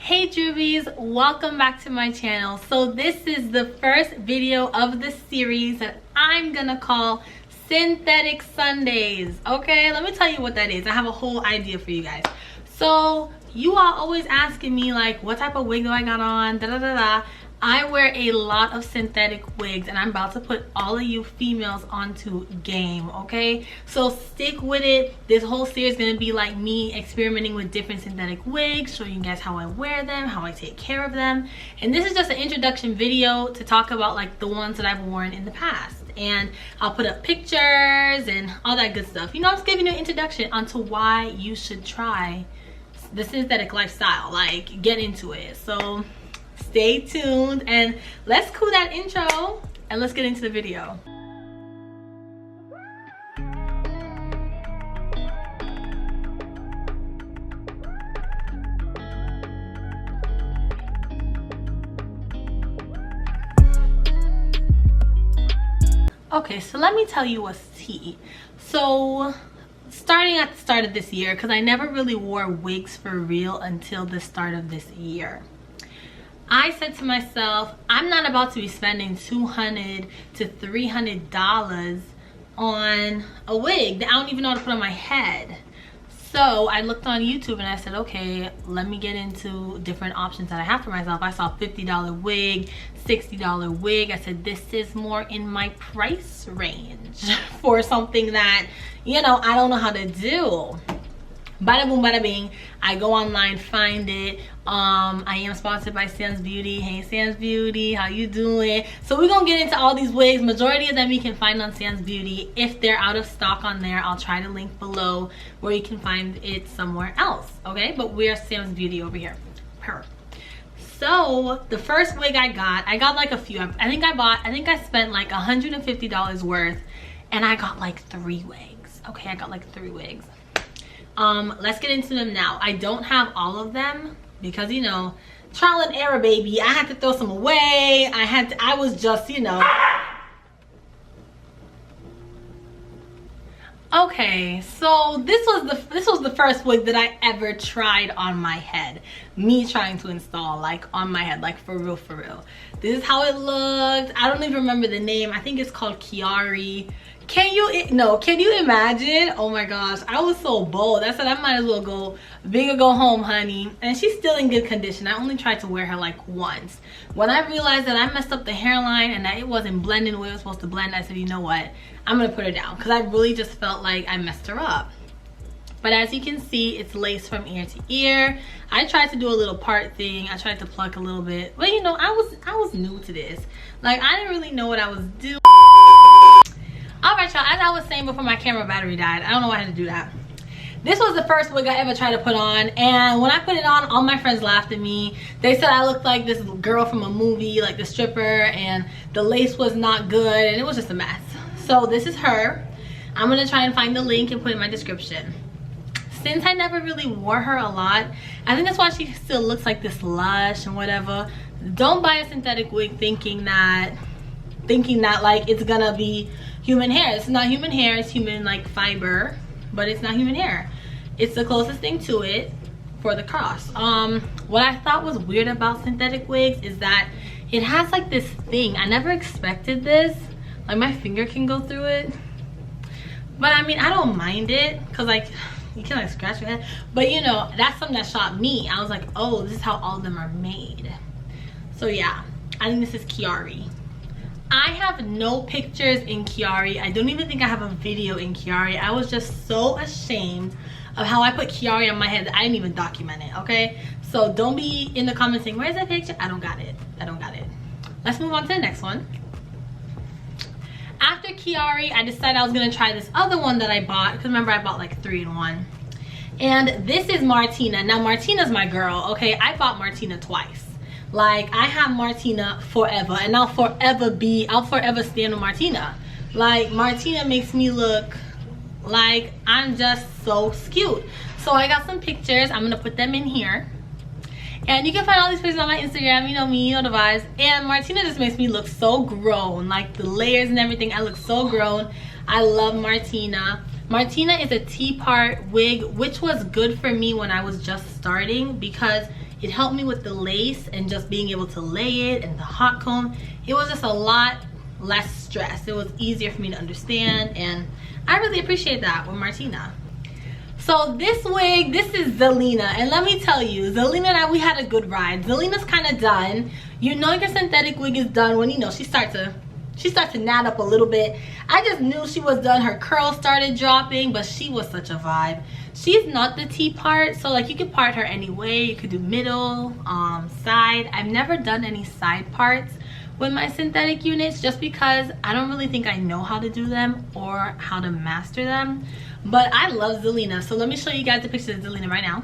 Hey Droobies, welcome back to my channel. So this is the first video of the series that I'm gonna call Synthetic Sundays. Okay, let me tell you what that is. I have a whole idea for you guys. So you are always asking me like, what type of wig do I got on, da da da da. I wear a lot of synthetic wigs and I'm about to put all of you females onto game, okay? So stick with it. This whole series is gonna be like me experimenting with different synthetic wigs, showing you guys how I wear them, how I take care of them. And this is just an introduction video to talk about like the ones that I've worn in the past. And I'll put up pictures and all that good stuff. You know, I'm just giving you an introduction onto why you should try the synthetic lifestyle, like get into it. So stay tuned and let's cue that intro and let's get into the video. Okay, so let me tell you what's tea. So starting at the start of this year, because I never really wore wigs for real until the start of this year, I said to myself, I'm not about to be spending $200 to $300 on a wig that I don't even know how to put on my head. So I looked on YouTube and I said, okay, let me get into different options that I have for myself. I saw $50 wig, $60 wig. I said, this is more in my price range for something that, you know, I don't know how to do. Bada boom, bada bing. I go online, find it. I am sponsored by Sam's Beauty. Hey Sam's Beauty, how you doing? So we're gonna get into all these wigs. Majority of them you can find on Sam's Beauty. If they're out of stock on there, I'll try to link below where you can find it somewhere else. Okay, but we're Sam's Beauty over here. Perfect. So the first wig I got like a few. I think I spent like $150 worth, and I got like 3 wigs. Okay, I got like 3 wigs. Let's get into them now. I don't have all of them because, you know, trial and error, baby. I had to throw some away. I was just, you know. Okay, so this was the first wig that I ever tried on my head. Me trying to install like on my head, like for real, for real. This is how it looked. I don't even remember the name. I think it's called Chiari. Can you imagine? Oh my gosh, I was so bold. I said I might as well go big or go home, honey. And she's still in good condition. I only tried to wear her like once. When I realized that I messed up the hairline and that it wasn't blending the way it was supposed to blend, I said, you know what? I'm gonna put her down because I really just felt like I messed her up. But as you can see, it's laced from ear to ear. I tried to do a little part thing. I tried to pluck a little bit. But you know, I was new to this. Like, I didn't really know what I was doing. Alright y'all, as I was saying before my camera battery died, I don't know why I had to do that. This was the first wig I ever tried to put on, and when I put it on, all my friends laughed at me. They said I looked like this girl from a movie, like the stripper, and the lace was not good, and it was just a mess. So this is her. I'm gonna try and find the link and put it in my description. Since I never really wore her a lot, I think that's why she still looks like this lush and whatever. Don't buy a synthetic wig thinking that like it's gonna be human hair. It's not human hair, it's human like fiber, but it's not human hair. It's the closest thing to it for the cross. What I thought was weird about synthetic wigs is that it has like this thing. I never expected this. Like my finger can go through it. But I mean, I don't mind it because like you can like scratch your head. But you know, that's something that shocked me. I was like, oh, this is how all of them are made. So yeah, I think this is Chiari. I have no pictures in Chiari. I don't even think I have a video in Chiari. I was just so ashamed of how I put Chiari on my head that I didn't even document it, okay? So don't be in the comments saying, where's that picture? I don't got it. I don't got it. Let's move on to the next one. After Chiari, I decided I was gonna try this other one that I bought. Because remember, I bought like 3 in 1. And this is Martina. Now, Martina's my girl, okay? I bought Martina twice. Like, I have Martina forever, and I'll forever stand with Martina. Like, Martina makes me look like I'm just so cute. So I got some pictures. I'm gonna put them in here, and you can find all these pictures on my Instagram. You know me, you know the vibes. And Martina just makes me look so grown. Like the layers and everything, I look so grown. I love Martina. Martina is a T-part wig, which was good for me when I was just starting because It helped me with the lace and just being able to lay it and the hot comb. It was just a lot less stress. It was easier for me to understand, and I really appreciate that with Martina. So this wig, this is Zelina, and let me tell you, Zelina and I, we had a good ride. Zelina's kind of done. You know your synthetic wig is done when, you know, she starts to knot up a little bit. I just knew she was done. Her curls started dropping, but she was such a vibe. She's not the T part, so like you could part her any way. You could do middle, side. I've never done any side parts with my synthetic units just because I don't really think I know how to do them or how to master them. But I love Zelina, so let me show you guys the picture of Zelina right now.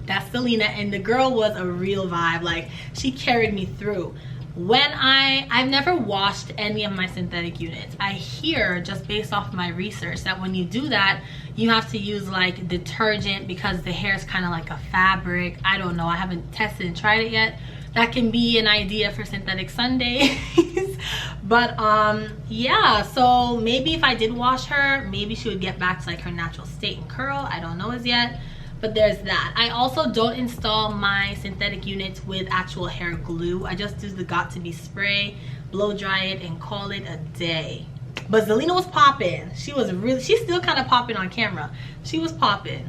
That's Zelina, and the girl was a real vibe. Like, she carried me through. When I've never washed any of my synthetic units. I hear, just based off my research, that when you do that, you have to use like detergent because the hair is kind of like a fabric. I don't know, I haven't tested and tried it yet. That can be an idea for synthetic Sundays. But yeah, so maybe if I did wash her, maybe she would get back to like her natural state and curl. I don't know as yet, but there's that. I also don't install my synthetic units with actual hair glue. I just do the Got2b spray, blow dry it, and call it a day. But Zelina was popping. She's still kind of popping on camera. She was popping.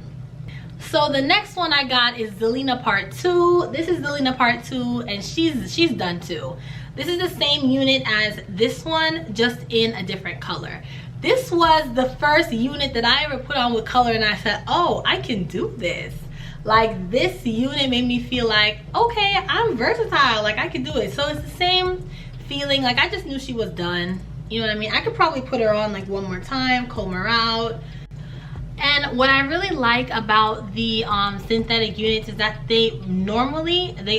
So the next one I got is Zelina Part 2. This is Zelina Part 2, and she's done too. This is the same unit as this one, just in a different color. This was the first unit that I ever put on with color, and I said, oh, I can do this. Like, this unit made me feel like, okay, I'm versatile, like I can do it. So it's the same feeling. Like, I just knew she was done. You know what I mean? I could probably put her on like one more time, comb her out. And what I really like about the synthetic units is that they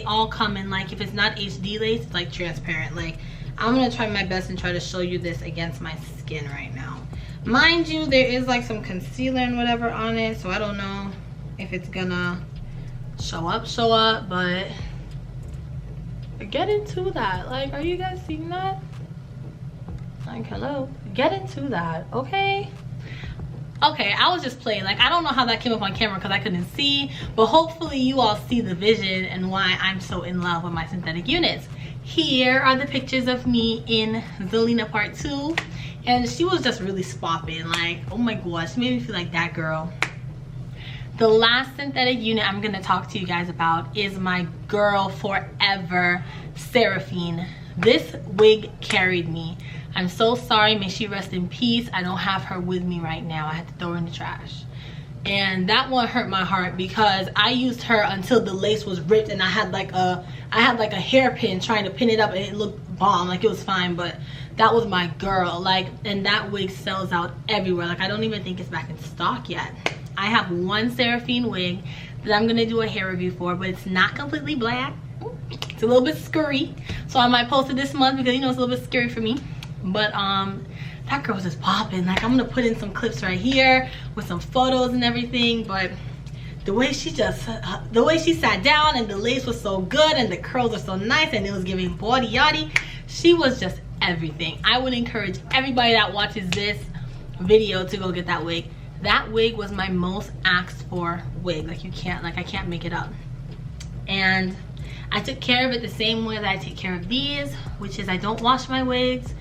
all come in, like, if it's not HD lace, it's like transparent. Like, I'm gonna try my best and try to show you this against my skin right now. Mind you, there is like some concealer and whatever on it, so I don't know if it's gonna show up, but get into that. Like, are you guys seeing that? Like, hello, get into that, okay? Okay, I was just playing. Like, I don't know how that came up on camera because I couldn't see, but hopefully you all see the vision and why I'm so in love with my synthetic units. Here are the pictures of me in Zelina Part 2, and she was just really spopping. Like, oh my gosh, she made me feel like that girl. The last synthetic unit I'm gonna talk to you guys about is my girl forever, Seraphine. This wig carried me. I'm so sorry, may she rest in peace. I don't have her with me right now. I had to throw her in the trash. And that one hurt my heart because I used her until the lace was ripped, and I had like a hairpin trying to pin it up, and it looked bomb. Like, it was fine, but that was my girl. Like, and that wig sells out everywhere. Like, I don't even think it's back in stock yet. I have one Seraphine wig that I'm gonna do a hair review for, but it's not completely black. It's a little bit scurry, so I might post it this month because, you know, it's a little bit scary for me. But that girl was just popping. Like, I'm gonna put in some clips right here with some photos and everything. But the way she sat down, and the lace was so good, and the curls are so nice, and it was giving body yachty. She was just everything. I would encourage everybody that watches this video to go get that wig. That wig was my most asked for wig. Like, I can't make it up. And I took care of it the same way that I take care of these, which is I don't wash my wigs.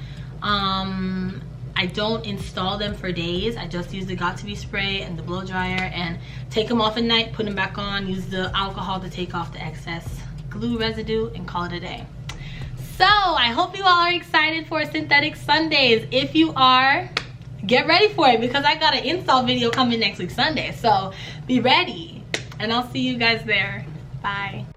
I don't install them for days. I just use the Got2b spray and the blow dryer and take them off at night, put them back on, use the alcohol to take off the excess glue residue, and call it a day. So I hope you all are excited for Synthetic Sundays. If you are, get ready for it because I got an install video coming next week Sunday. So be ready, and I'll see you guys there. Bye.